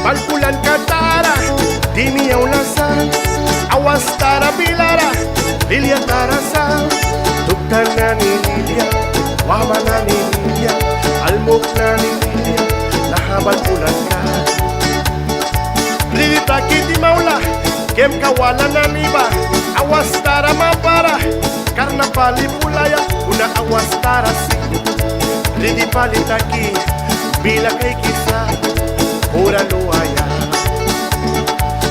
Bal Pulanka tara, dimi aulasa, Awastara bilara, Lilia tarasa, Tuktana ni Lilia, Wamana ni Lilia, Almukna ni Lilia, Nahabal Pulanka. Ridita kiti maula, Kem kawala na niba, Awastara mapara, Karna pali pulaya, Una Awastara si, Ridi pali taki, Bila kay kisa, Pura luaya.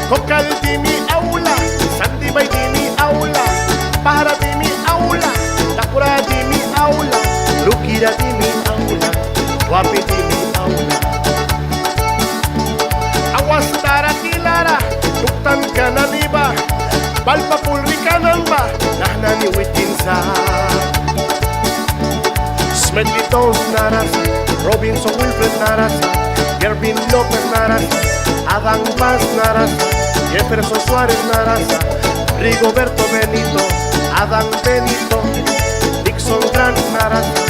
Kokal di mi aula, Sandi bay di mi aula, Para di mi aula, Takura di mi aula, Lukira di mi aula, Wapi di mi aula. Awastara tilara, Tuktan ka na diba, Balpa pulri ka namba, Nahna ni witinsa. Smedlitos narasa, Robinson Wilfred narasa, Gervin López narasa, Adán Paz narasa, Jefferson Suárez narasa, Rigoberto Benito, Adán Benito, Dixon Grant narasa,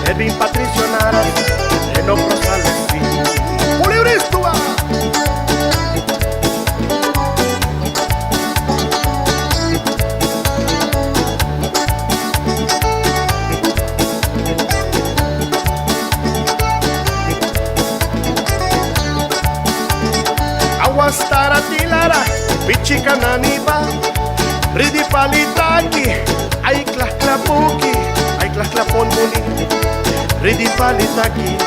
Edwin Patricio narasa, Enoch Rosales sí. ¡Pulibristuba! Awastara tilara, Pichika naniba, Ridi palitaki, Ay klaklapuki, Ay klaklapon muli, Ridi palitaki,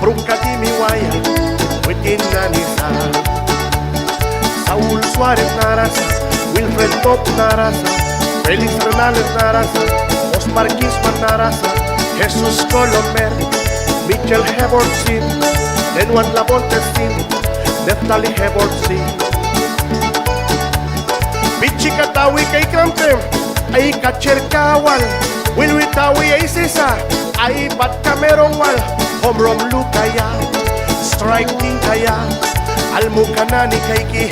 Brukati miwaya, Witin nanisa. Saúl Suárez narasa, Wilfred Top narasa, Félix Renales narasa, Osmar Quisman narasa, Jesús Colomer, Michel Hebortsin, Lenuan Labontesin, Neftali Hebortsi. Pichika tawi kay Krampe, ay kacherkawal, Wilwi tawi ay sisa, ay bat kamerongwal, Homrom lukaya, strike king kaya, Almu kanani kayki,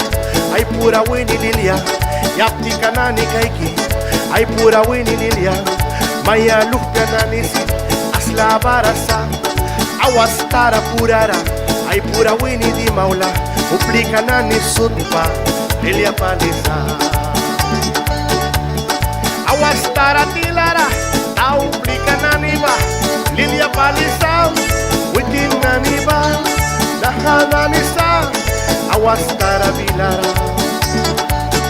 ay pura wini lilia, Yapti kanani kayki, ay pura wini lilia, Maya lukya nanisi, Asla barasa, Awastara purara, ay pura wini di maula, Uplika na ni sutpa, Lilia palisa. Awastara tilara, Uplika na niba, Lilia palisa, Witin na niba, Nahana nisa, Awastara bilara.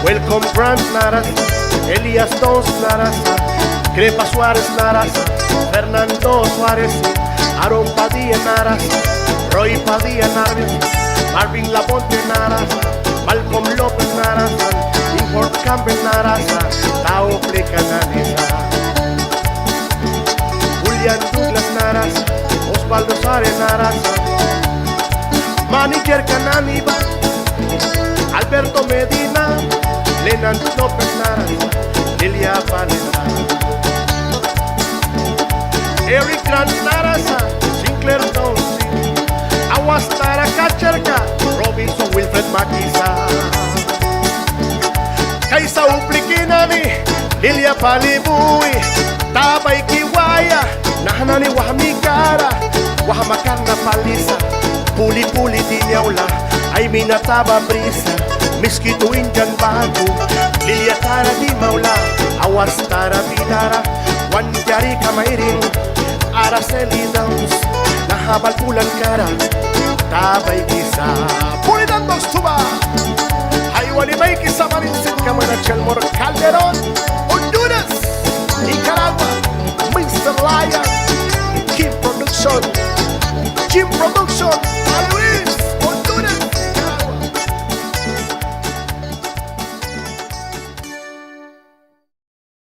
Welcome Grant narasa, Elias Dons narasa, Crepa Suárez narasa, Fernando Suárez, Aaron Padilla narasa, Roy Padilla narasa, Marvin Laponte narasa, Malcolm López narasa, Import Campbell narasa, Tao Pleca narasa, Julian Douglas narasa, Osvaldo Sare narasa, Manager Cananiba, Alberto Medina, Lenan López narasa, Lilia Palesa, Eric Grant narasa, Sinclair Dawson, Awastara Kacharka, Robinson Wilfred Makisa. Kaysa uplikinani, Lilia Palibui, Tabay Kiwaya, Nahanani Wahamikara, Wahamakarna Palisa, Puli-puli di Miaula, ay minataba brisa, Miskitu Indian Bago, Lilia Tara di Maula, Awastara Bilara, Wanjari Kamairin, Araceli Downs, Nahabal Pulanka, Tabay Kisa, Pulidan dos tuba, Haywani May Kisa Marinsin Kamanachel Mor Calderon, Honduras, Nicaragua, Mr. Lion, Kim Production, Always.